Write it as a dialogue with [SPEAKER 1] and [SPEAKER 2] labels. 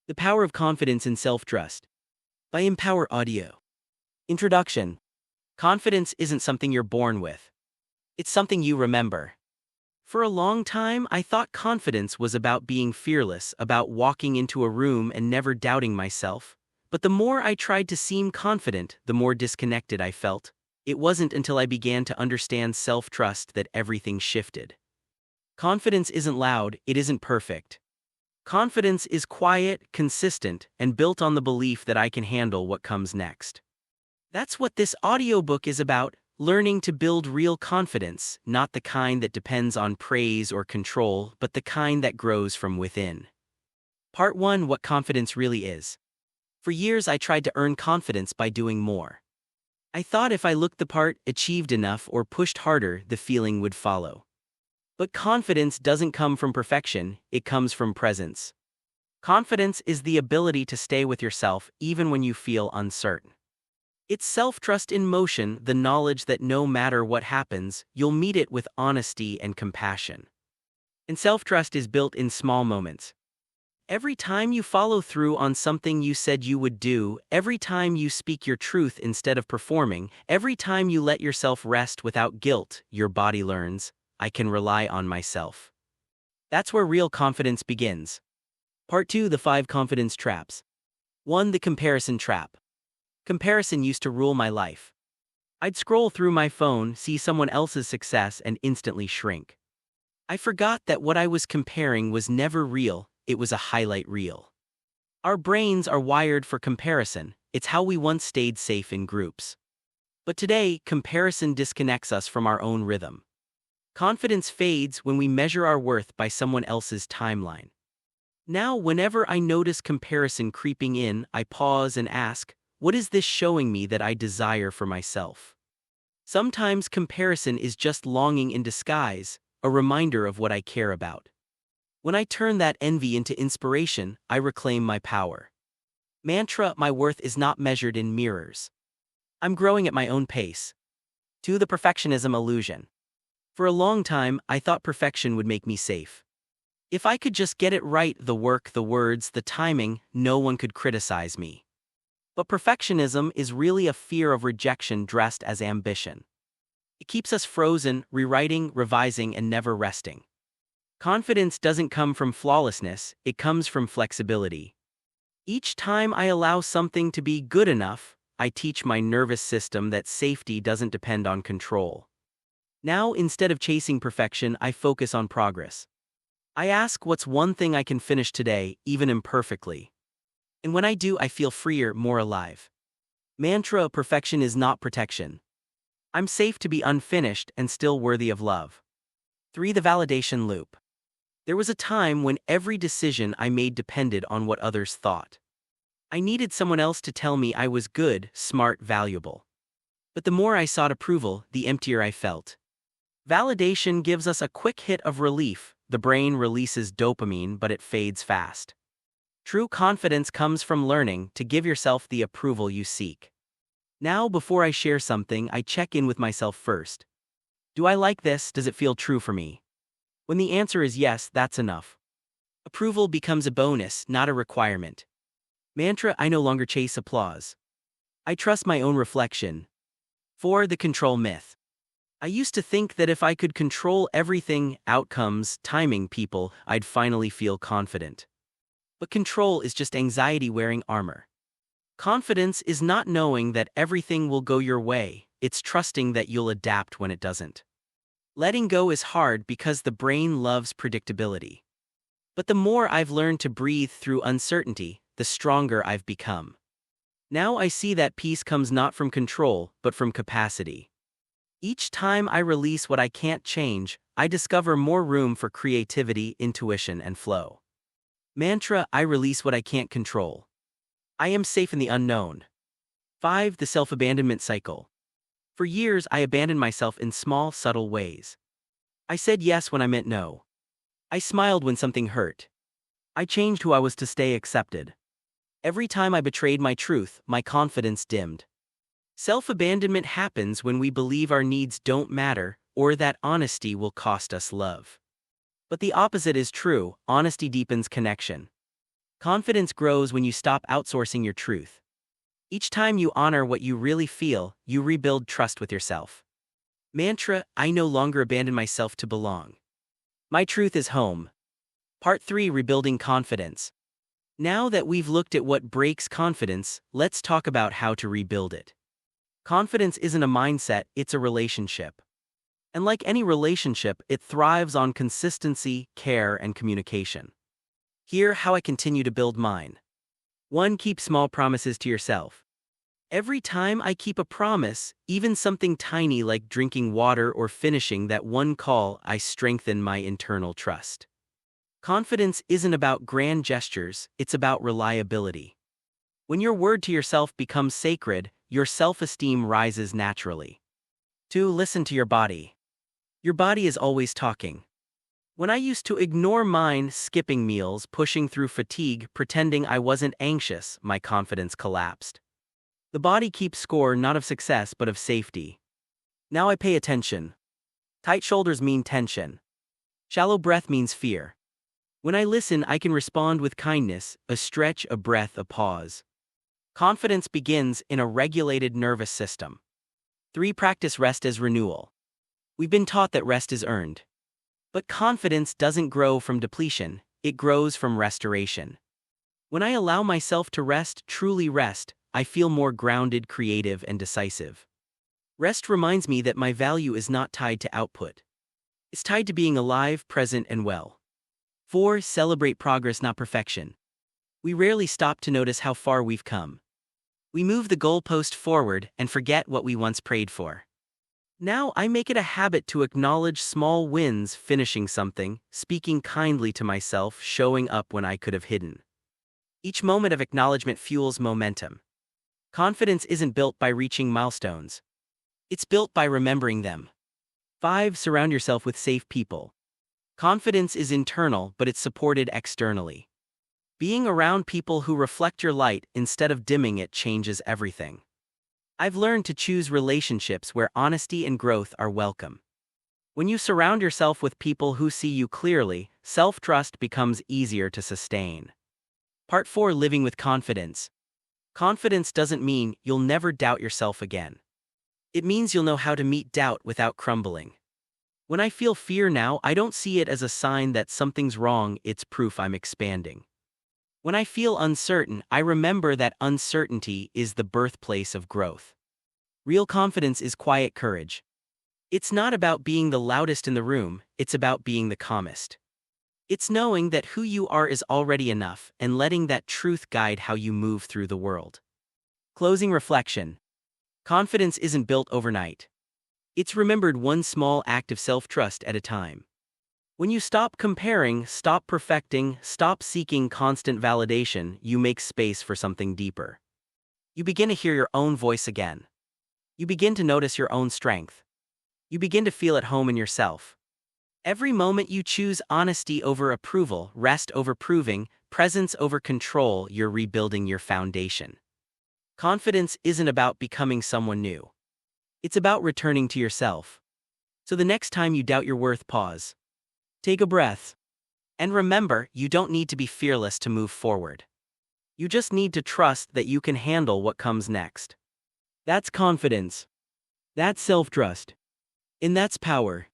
[SPEAKER 1] The Power of Confidence and Self-Trust by Empower Audio. Introduction. Confidence isn't something you're born with. It's something you remember. For a long time, I thought confidence was about being fearless, about walking into a room and never doubting myself. But the more I tried to seem confident, the more disconnected I felt. It wasn't until I began to understand self-trust that everything shifted. Confidence isn't loud, it isn't perfect. Confidence is quiet, consistent, and built on the belief that I can handle what comes next. That's what this audiobook is about, learning to build real confidence, not the kind that depends on praise or control, but the kind that grows from within. Part 1: What confidence really is. For years I tried to earn confidence by doing more. I thought if I looked the part, achieved enough, or pushed harder, the feeling would follow. But confidence doesn't come from perfection, it comes from presence. Confidence is the ability to stay with yourself even when you feel uncertain. It's self-trust in motion, the knowledge that no matter what happens, you'll meet it with honesty and compassion. And self-trust is built in small moments. Every time you follow through on something you said you would do, every time you speak your truth instead of performing, every time you let yourself rest without guilt, your body learns, I can rely on myself. That's where real confidence begins. Part 2: The 5 Confidence Traps. 1. The Comparison Trap. Comparison used to rule my life. I'd scroll through my phone, see someone else's success, and instantly shrink. I forgot that what I was comparing was never real, it was a highlight reel. Our brains are wired for comparison, it's how we once stayed safe in groups. But today, comparison disconnects us from our own rhythm. Confidence fades when we measure our worth by someone else's timeline. Now, whenever I notice comparison creeping in, I pause and ask, what is this showing me that I desire for myself? Sometimes comparison is just longing in disguise, a reminder of what I care about. When I turn that envy into inspiration, I reclaim my power. Mantra: my worth is not measured in mirrors. I'm growing at my own pace. 2. The Perfectionism Illusion. For a long time, I thought perfection would make me safe. If I could just get it right, the work, the words, the timing, no one could criticize me. But perfectionism is really a fear of rejection dressed as ambition. It keeps us frozen, rewriting, revising, and never resting. Confidence doesn't come from flawlessness, it comes from flexibility. Each time I allow something to be good enough, I teach my nervous system that safety doesn't depend on control. Now, instead of chasing perfection, I focus on progress. I ask, what's one thing I can finish today, even imperfectly? And when I do, I feel freer, more alive. Mantra: perfection is not protection. I'm safe to be unfinished and still worthy of love. 3. The Validation Loop. There was a time when every decision I made depended on what others thought. I needed someone else to tell me I was good, smart, valuable. But the more I sought approval, the emptier I felt. Validation gives us a quick hit of relief. The brain releases dopamine, but it fades fast. True confidence comes from learning to give yourself the approval you seek. Now, before I share something, I check in with myself first. Do I like this? Does it feel true for me? When the answer is yes, that's enough. Approval becomes a bonus, not a requirement. Mantra: I no longer chase applause. I trust my own reflection. 4. The Control Myth. I used to think that if I could control everything, outcomes, timing, people, I'd finally feel confident. But control is just anxiety wearing armor. Confidence is not knowing that everything will go your way, it's trusting that you'll adapt when it doesn't. Letting go is hard because the brain loves predictability. But the more I've learned to breathe through uncertainty, the stronger I've become. Now I see that peace comes not from control, but from capacity. Each time I release what I can't change, I discover more room for creativity, intuition, and flow. Mantra: I release what I can't control. I am safe in the unknown. 5. The Self-Abandonment Cycle. For years, I abandoned myself in small, subtle ways. I said yes when I meant no. I smiled when something hurt. I changed who I was to stay accepted. Every time I betrayed my truth, my confidence dimmed. Self-abandonment happens when we believe our needs don't matter, or that honesty will cost us love. But the opposite is true: honesty deepens connection. Confidence grows when you stop outsourcing your truth. Each time you honor what you really feel, you rebuild trust with yourself. Mantra: I no longer abandon myself to belong. My truth is home. Part 3: Rebuilding Confidence. Now that we've looked at what breaks confidence, let's talk about how to rebuild it. Confidence isn't a mindset, it's a relationship. And like any relationship, it thrives on consistency, care, and communication. Here how I continue to build mine. 1. Keep small promises to yourself. Every time I keep a promise, even something tiny like drinking water or finishing that one call, I strengthen my internal trust. Confidence isn't about grand gestures, it's about reliability. When your word to yourself becomes sacred, your self-esteem rises naturally. 2. Listen to your body. Your body is always talking. When I used to ignore mine, skipping meals, pushing through fatigue, pretending I wasn't anxious, my confidence collapsed. The body keeps score not of success but of safety. Now I pay attention. Tight shoulders mean tension. Shallow breath means fear. When I listen, I can respond with kindness, a stretch, a breath, a pause. Confidence begins in a regulated nervous system. 3. Practice rest as renewal. We've been taught that rest is earned. But confidence doesn't grow from depletion, it grows from restoration. When I allow myself to rest, truly rest, I feel more grounded, creative, and decisive. Rest reminds me that my value is not tied to output. It's tied to being alive, present, and well. 4. Celebrate progress, not perfection. We rarely stop to notice how far we've come. We move the goalpost forward and forget what we once prayed for. Now I make it a habit to acknowledge small wins, finishing something, speaking kindly to myself, showing up when I could have hidden. Each moment of acknowledgement fuels momentum. Confidence isn't built by reaching milestones. It's built by remembering them. 5. Surround yourself with safe people. Confidence is internal, but it's supported externally. Being around people who reflect your light instead of dimming it changes everything. I've learned to choose relationships where honesty and growth are welcome. When you surround yourself with people who see you clearly, self-trust becomes easier to sustain. Part 4: Living with Confidence. Confidence doesn't mean you'll never doubt yourself again. It means you'll know how to meet doubt without crumbling. When I feel fear now, I don't see it as a sign that something's wrong, it's proof I'm expanding. When I feel uncertain, I remember that uncertainty is the birthplace of growth. Real confidence is quiet courage. It's not about being the loudest in the room, it's about being the calmest. It's knowing that who you are is already enough and letting that truth guide how you move through the world. Closing reflection. Confidence isn't built overnight. It's remembered one small act of self-trust at a time. When you stop comparing, stop perfecting, stop seeking constant validation, you make space for something deeper. You begin to hear your own voice again. You begin to notice your own strength. You begin to feel at home in yourself. Every moment you choose honesty over approval, rest over proving, presence over control, you're rebuilding your foundation. Confidence isn't about becoming someone new. It's about returning to yourself. So the next time you doubt your worth, pause. Take a breath. And remember, you don't need to be fearless to move forward. You just need to trust that you can handle what comes next. That's confidence. That's self-trust. And that's power.